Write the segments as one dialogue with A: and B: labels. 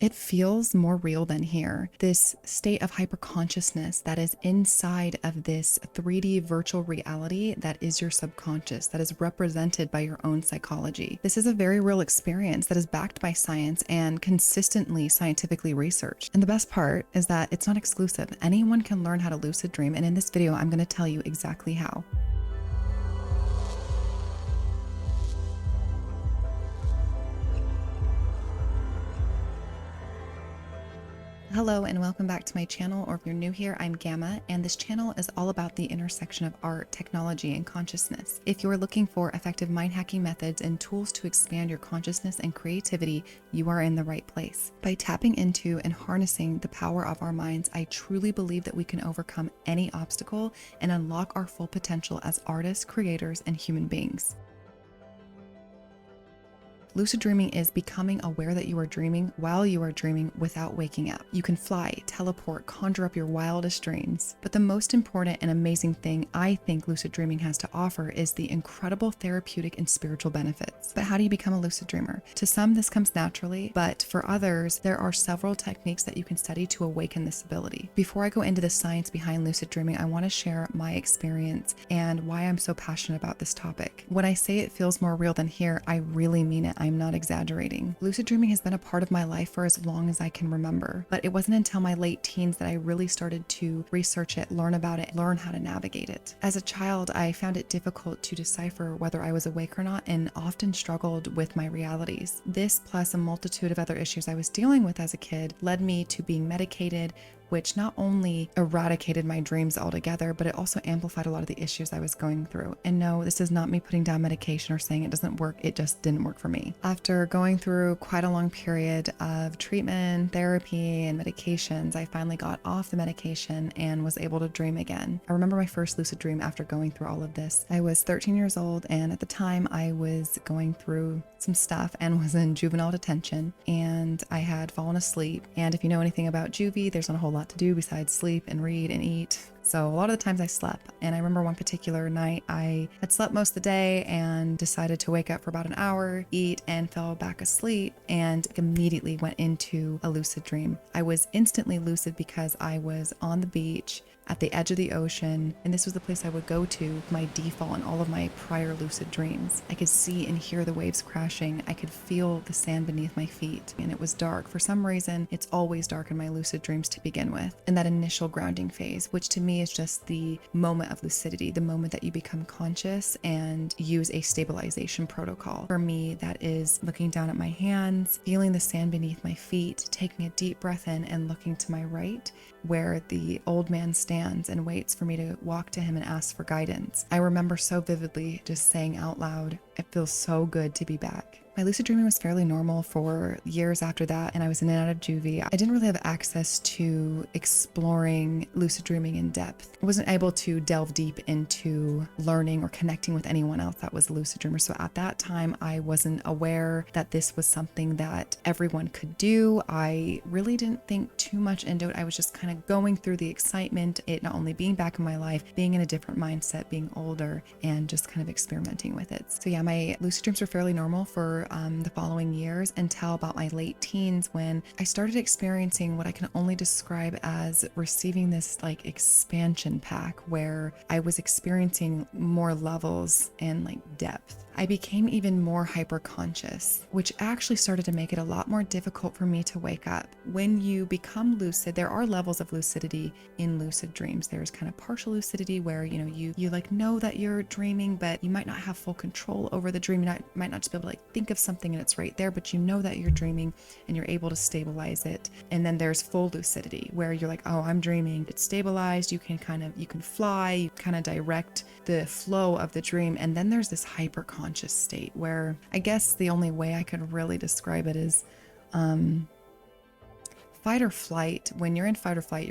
A: It feels more real than here. This state of hyperconsciousness that is inside of this 3D virtual reality that is your subconscious, that is represented by your own psychology. This is a very real experience that is backed by science and consistently scientifically researched. And the best part is that it's not exclusive. Anyone can learn how to lucid dream. And in this video, I'm going to tell you exactly how. Hello and welcome back to my channel, or if you're new here, I'm Gamma, and this channel is all about the intersection of art, technology, and consciousness. If you're looking for effective mind hacking methods and tools to expand your consciousness and creativity, you are in the right place. By tapping into and harnessing the power of our minds, I truly believe that we can overcome any obstacle and unlock our full potential as artists, creators, and human beings. Lucid dreaming is becoming aware that you are dreaming while you are dreaming without waking up. You can fly, teleport, conjure up your wildest dreams. But the most important and amazing thing I think lucid dreaming has to offer is the incredible therapeutic and spiritual benefits. But how do you become a lucid dreamer? To some, this comes naturally, but for others, there are several techniques that you can study to awaken this ability. Before I go into the science behind lucid dreaming, I want to share my experience and why I'm so passionate about this topic. When I say it feels more real than here, I really mean it. I'm not exaggerating. Lucid dreaming has been a part of my life for as long as I can remember, but it wasn't until my late teens that I really started to research it, learn about it, learn how to navigate it. As a child, I found it difficult to decipher whether I was awake or not and often struggled with my realities. This, plus a multitude of other issues I was dealing with as a kid, led me to being medicated, which not only eradicated my dreams altogether, but it also amplified a lot of the issues I was going through. And no, this is not me putting down medication or saying it doesn't work. It just didn't work for me. After going through quite a long period of treatment, therapy, and medications, I finally got off the medication and was able to dream again. I remember my first lucid dream after going through all of this. I was 13 years old, and at the time I was going through some stuff and was in juvenile detention, and I had fallen asleep. And if you know anything about juvie, there's not a whole lot to do besides sleep and read and eat. So a lot of the times I slept, and I remember one particular night I had slept most of the day and decided to wake up for about an hour, eat, and fell back asleep, and immediately went into a lucid dream. I was instantly lucid because I was on the beach at the edge of the ocean, and this was the place I would go to, my default in all of my prior lucid dreams. I could see and hear the waves crashing. I could feel the sand beneath my feet, and it was dark. For some reason, it's always dark in my lucid dreams to begin with. And that initial grounding phase, which to me is just the moment of lucidity, the moment that you become conscious and use a stabilization protocol. For me, that is looking down at my hands, feeling the sand beneath my feet, taking a deep breath in and looking to my right, where the old man stands and waits for me to walk to him and ask for guidance. I remember so vividly just saying out loud, "It feels so good to be back." My lucid dreaming was fairly normal for years after that, and I was in and out of juvie. I didn't really have access to exploring lucid dreaming in depth. I wasn't able to delve deep into learning or connecting with anyone else that was a lucid dreamer. So at that time, I wasn't aware that this was something that everyone could do. I really didn't think too much into it. I was just kind of going through the excitement, it not only being back in my life, being in a different mindset, being older, and just kind of experimenting with it. So yeah, my lucid dreams were fairly normal for the following years until about my late teens, when I started experiencing what I can only describe as receiving this like expansion pack, where I was experiencing more levels and like depth. I became even more hyper conscious, which actually started to make it a lot more difficult for me to wake up. When you become lucid, there are levels of lucidity in lucid dreams. There's kind of partial lucidity where, you like know that you're dreaming, but you might not have full control over the dream. You might not just be able to like think of something and it's right there, but you know that you're dreaming and you're able to stabilize it. And then there's full lucidity where you're like, oh, I'm dreaming. It's stabilized. You can fly, you kind of direct the flow of the dream. And then there's this hyper conscious state where I guess the only way I could really describe it is fight or flight. When you're in fight or flight,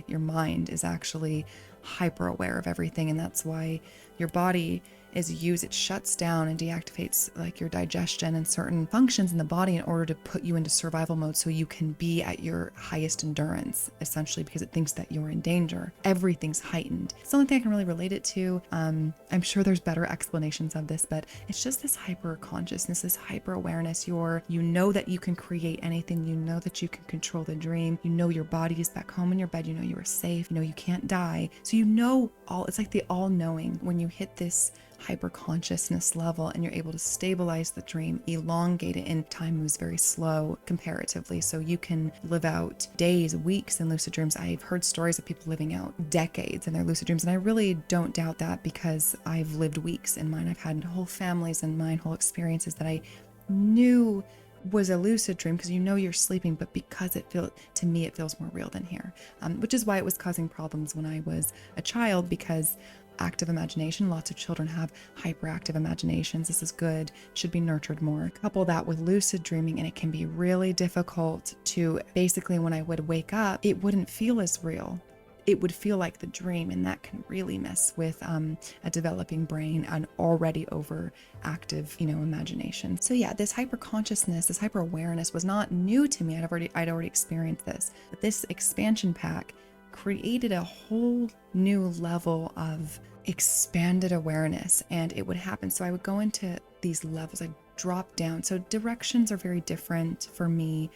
A: your mind is actually hyper aware of everything, and that's why your body it shuts down and deactivates like your digestion and certain functions in the body in order to put you into survival mode so you can be at your highest endurance, essentially, because it thinks that you're in danger. Everything's heightened. It's the only thing I can really relate it to. I'm sure there's better explanations of this, but it's just this hyper consciousness, this hyper awareness. You know that you can create anything. You know that you can control the dream. You know your body is back home in your bed. You know you are safe. You know you can't die. So you know it's like the all-knowing. When you hit this hyper consciousness level and you're able to stabilize the dream, elongate it, and time moves very slow comparatively. So you can live out days, weeks in lucid dreams. I've heard stories of people living out decades in their lucid dreams, and I really don't doubt that because I've lived weeks in mine. I've had whole families in mine, whole experiences that I knew was a lucid dream because you know you're sleeping, but because it feels more real than here, which is why it was causing problems when I was a child, because active imagination, lots of children have hyperactive imaginations. This is good, should be nurtured more. Couple that with lucid dreaming and it can be really difficult to, basically when I would wake up, it wouldn't feel as real. It would feel like the dream, and that can really mess with a developing brain, an already overactive, imagination. So yeah, this hyper consciousness, this hyper awareness was not new to me. I'd already experienced this, but this expansion pack created a whole new level of expanded awareness, and it would happen. So I would go into these levels. I'd drop down. So directions are very different for me.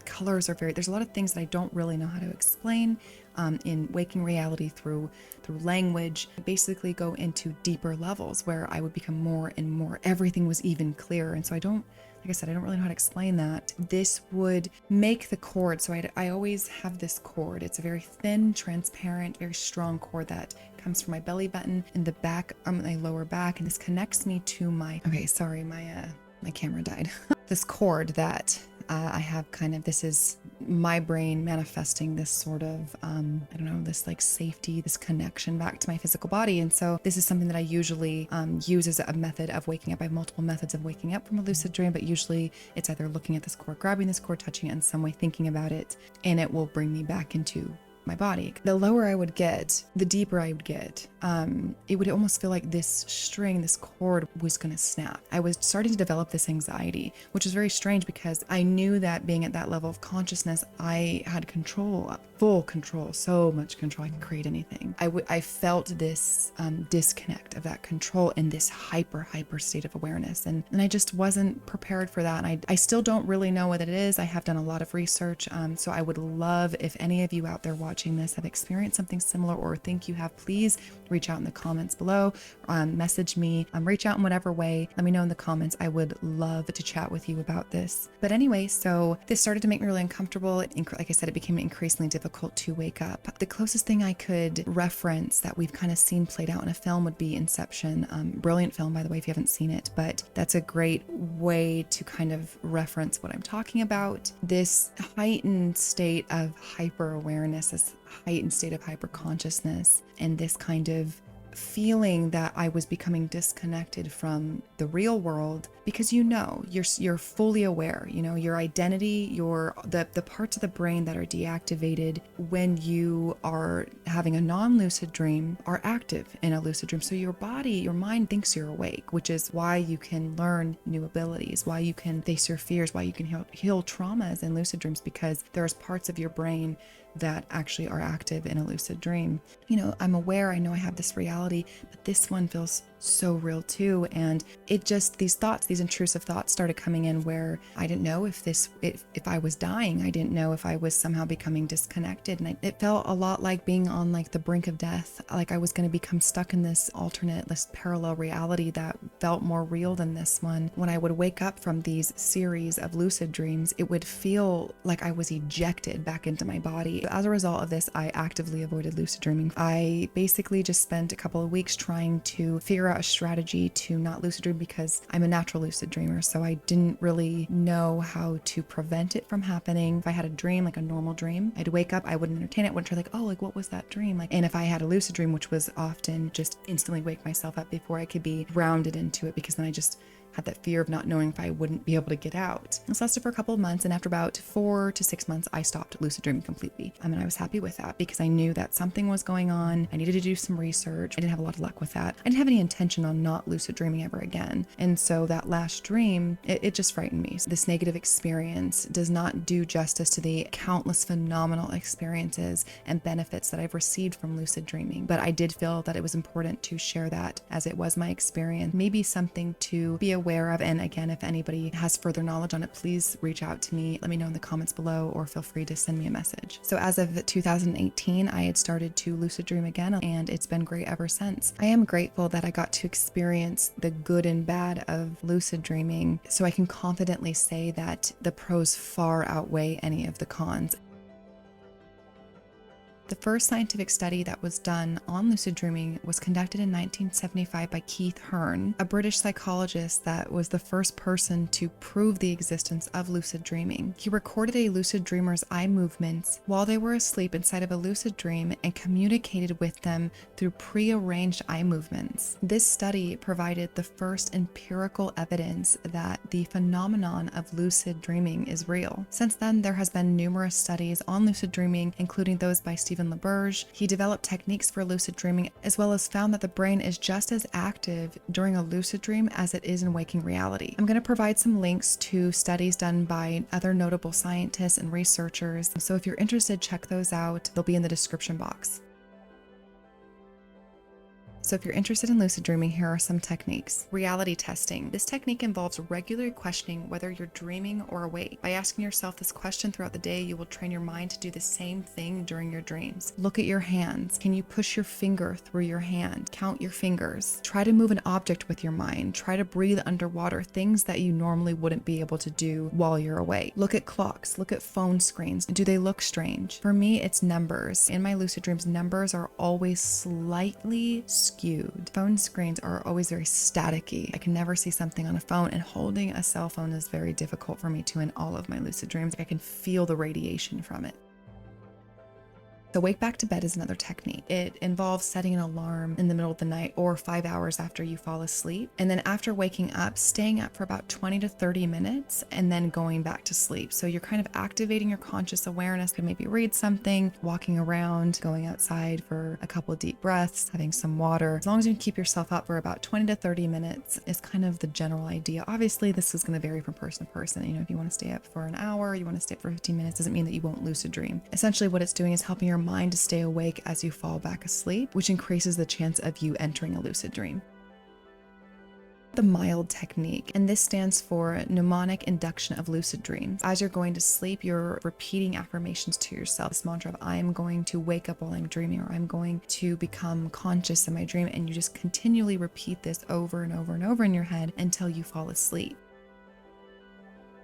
A: Colors are there's a lot of things that I don't really know how to explain in waking reality through language. I basically go into deeper levels where I would become more and more, everything was even clearer. And so like I said, I don't really know how to explain that. This would make the cord. So I always have this cord. It's a very thin, transparent, very strong cord that comes from my belly button in the back, my lower back. And this connects me to my camera died. This cord that I have this is my brain manifesting this sort of, this like safety, this connection back to my physical body. And so this is something that I usually use as a method of waking up. I have multiple methods of waking up from a lucid dream, but usually it's either looking at this cord, grabbing this cord, touching it in some way, thinking about it, and it will bring me back into my body. The lower I would get, the deeper I would get. It would almost feel like this string, this cord was going to snap. I was starting to develop this anxiety, which is very strange because I knew that being at that level of consciousness, I had control, full control, so much control. I could create anything. I felt this disconnect of that control in this hyper state of awareness. And I just wasn't prepared for that. And I still don't really know what it is. I have done a lot of research. So I would love if any of you out there watching this have experienced something similar or think you have, please reach out in the comments below, message me, reach out in whatever way. Let me know in the comments. I would love to chat with you about this. But anyway, so this started to make me really uncomfortable. Like I said, it became increasingly difficult to wake up. The closest thing I could reference that we've kind of seen played out in a film would be Inception. Brilliant film, by the way, if you haven't seen it, but that's a great way to kind of reference what I'm talking about. This heightened state of hyper awareness, this heightened state of hyper consciousness, and this kind of feeling that I was becoming disconnected from the real world, because you're fully aware, your identity, the parts of the brain that are deactivated when you are having a non-lucid dream are active in a lucid dream. So your body, your mind thinks you're awake, which is why you can learn new abilities, why you can face your fears, why you can heal traumas in lucid dreams, because there's parts of your brain that actually are active in a lucid dream. I'm aware, I know I have this reality, but this one feels so real too. And these intrusive thoughts started coming in where I didn't know if I was dying. I didn't know if I was somehow becoming disconnected. And it felt a lot like being on like the brink of death. Like I was going to become stuck in this parallel reality that felt more real than this one. When I would wake up from these series of lucid dreams, it would feel like I was ejected back into my body. As a result of this, I actively avoided lucid dreaming. I basically just spent a couple of weeks trying to figure out a strategy to not lucid dream, because I'm a natural lucid dreamer, so I didn't really know how to prevent it from happening. If I had a dream, like a normal dream, I'd wake up, I wouldn't entertain it, wouldn't try what was that dream? And if I had a lucid dream, which was often just instantly wake myself up before I could be grounded into it, because then I just had that fear of not knowing if I wouldn't be able to get out. This lasted for a couple of months, and after about 4 to 6 months, I stopped lucid dreaming completely. I was happy with that because I knew that something was going on. I needed to do some research. I didn't have a lot of luck with that. I didn't have any intention on not lucid dreaming ever again. And so that last dream, it just frightened me. So this negative experience does not do justice to the countless phenomenal experiences and benefits that I've received from lucid dreaming. But I did feel that it was important to share that, as it was my experience, maybe something to be aware of. And again, if anybody has further knowledge on it, please reach out to me. Let me know in the comments below, or feel free to send me a message. So as of 2018, I had started to lucid dream again, and it's been great ever since. I am grateful that I got to experience the good and bad of lucid dreaming, so I can confidently say that the pros far outweigh any of the cons. The first scientific study that was done on lucid dreaming was conducted in 1975 by Keith Hearn, a British psychologist that was the first person to prove the existence of lucid dreaming. He recorded a lucid dreamer's eye movements while they were asleep inside of a lucid dream and communicated with them through prearranged eye movements. This study provided the first empirical evidence that the phenomenon of lucid dreaming is real. Since then, there has been numerous studies on lucid dreaming, including those by Stephen LaBerge. He developed techniques for lucid dreaming, as well as found that the brain is just as active during a lucid dream as it is in waking reality. I'm going to provide some links to studies done by other notable scientists and researchers. So if you're interested, check those out. They'll be in the description box. So if you're interested in lucid dreaming, here are some techniques. Reality testing. This technique involves regularly questioning whether you're dreaming or awake. By asking yourself this question throughout the day, you will train your mind to do the same thing during your dreams. Look at your hands. Can you push your finger through your hand? Count your fingers. Try to move an object with your mind. Try to breathe underwater, things that you normally wouldn't be able to do while you're awake. Look at clocks. Look at phone screens. Do they look strange? For me, it's numbers. In my lucid dreams, numbers are always slightly skewed. Phone screens are always very staticky. I can never see something on a phone, and holding a cell phone is very difficult for me too in all of my lucid dreams. I can feel the radiation from it. The wake back to bed is another technique. It involves setting an alarm in the middle of the night or 5 hours after you fall asleep. And then after waking up, staying up for about 20 to 30 minutes and then going back to sleep. So you're kind of activating your conscious awareness. Could maybe read something, walking around, going outside for a couple of deep breaths, having some water. As long as you keep yourself up for about 20 to 30 minutes is kind of the general idea. Obviously, this is going to vary from person to person. You know, if you want to stay up for an hour, you want to stay up for 15 minutes, doesn't mean that you won't lucid dream. Essentially, what it's doing is helping your mind to stay awake as you fall back asleep, which increases the chance of you entering a lucid dream. The mild technique, and this stands for mnemonic induction of lucid dreams. As you're going to sleep, you're repeating affirmations to yourself. This mantra of I am going to wake up while I'm dreaming, or I'm going to become conscious in my dream, and you just continually repeat this over and over and over in your head until you fall asleep.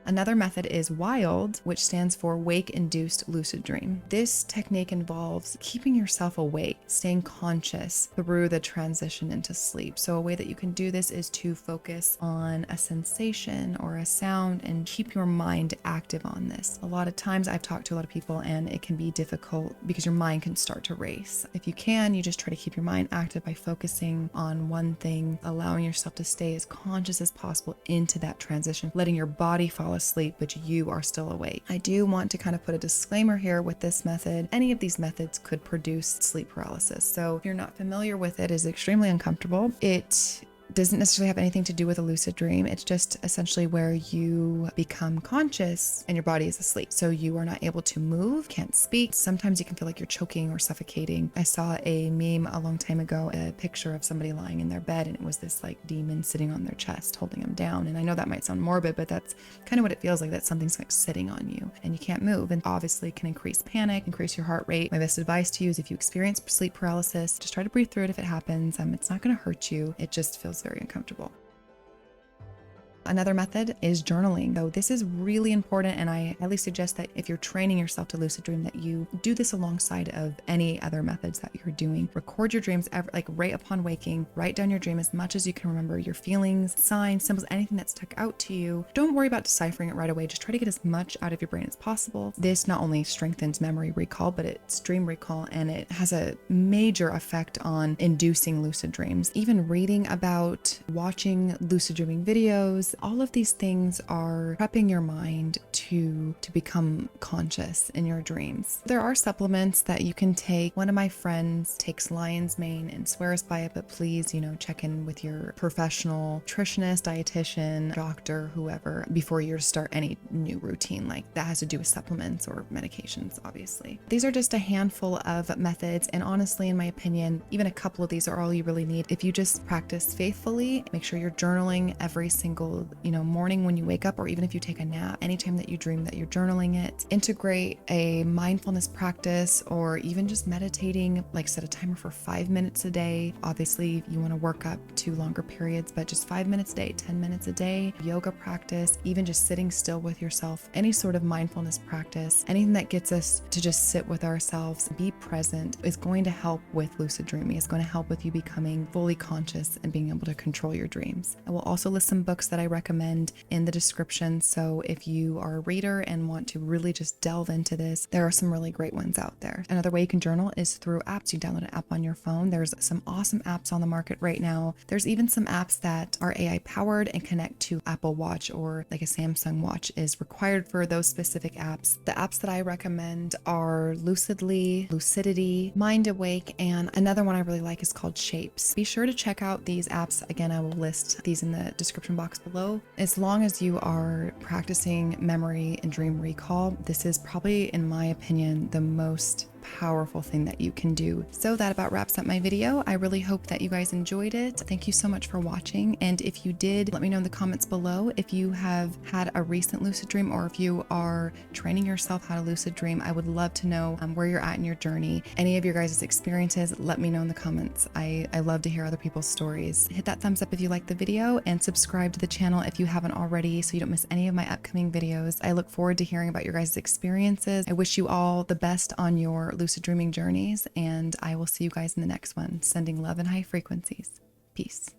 A: Another method is WILD, which stands for Wake-Induced Lucid Dream. This technique involves keeping yourself awake, staying conscious through the transition into sleep. So a way that you can do this is to focus on a sensation or a sound and keep your mind active on this. A lot of times I've talked to a lot of people, and it can be difficult because your mind can start to race. If you can, you just try to keep your mind active by focusing on one thing, allowing yourself to stay as conscious as possible into that transition, letting your body fall asleep, but you are still awake. I do want to kind of put a disclaimer here with this method. Any of these methods could produce sleep paralysis. So if you're not familiar with it, it's extremely uncomfortable. It doesn't necessarily have anything to do with a lucid dream. It's just essentially where you become conscious and your body is asleep. So you are not able to move, can't speak. Sometimes you can feel like you're choking or suffocating. I saw a meme a long time ago, a picture of somebody lying in their bed, and it was this like demon sitting on their chest, holding them down. And I know that might sound morbid, but that's kind of what it feels like, that something's like sitting on you and you can't move. And obviously can increase panic, increase your heart rate. My best advice to you is if you experience sleep paralysis, just try to breathe through it if it happens. It's not going to hurt you. It just feels very uncomfortable. Another method is journaling. So this is really important, and I highly suggest that if you're training yourself to lucid dream, that you do this alongside of any other methods that you're doing. Record your dreams like right upon waking. Write down your dream as much as you can remember, your feelings, signs, symbols, anything that stuck out to you. Don't worry about deciphering it right away. Just try to get as much out of your brain as possible. This not only strengthens memory recall, but it's dream recall, and it has a major effect on inducing lucid dreams. Even reading about, watching lucid dreaming videos, all of these things are prepping your mind to become conscious in your dreams. There are supplements that you can take. One of my friends takes lion's mane and swears by it, but please, check in with your professional nutritionist, dietitian, doctor, whoever, before you start any new routine like that has to do with supplements or medications, obviously. These are just a handful of methods, and honestly, in my opinion, even a couple of these are all you really need. If you just practice faithfully, make sure you're journaling every single, morning when you wake up, or even if you take a nap, anytime that you dream that you're journaling it. Integrate a mindfulness practice, or even just meditating, like set a timer for 5 minutes a day. Obviously, you want to work up to longer periods, but just 5 minutes a day, 10 minutes a day. Yoga practice, even just sitting still with yourself, any sort of mindfulness practice, anything that gets us to just sit with ourselves, be present, is going to help with lucid dreaming. It's going to help with you becoming fully conscious and being able to control your dreams. I will also list some books that I recommend in the description. So if you are a reader and want to really just delve into this, there are some really great ones out there. Another way you can journal is through apps. You download an app on your phone. There's some awesome apps on the market right now. There's even some apps that are AI powered and connect to Apple Watch, or like a Samsung Watch is required for those specific apps. The apps that I recommend are Lucidly, Lucidity, Mind Awake, and another one I really like is called Shapes. Be sure to check out these apps. Again, I will list these in the description box below. As long as you are practicing memory and dream recall, this is probably, in my opinion, the most powerful thing that you can do. So that about wraps up my video. I really hope that you guys enjoyed it. Thank you so much for watching. And if you did, let me know in the comments below if you have had a recent lucid dream, or if you are training yourself how to lucid dream. I would love to know where you're at in your journey. Any of your guys' experiences, let me know in the comments. I love to hear other people's stories. Hit that thumbs up if you liked the video, and subscribe to the channel if you haven't already so you don't miss any of my upcoming videos. I look forward to hearing about your guys' experiences. I wish you all the best on your lucid dreaming journeys, and I will see you guys in the next one. Sending love and high frequencies. Peace.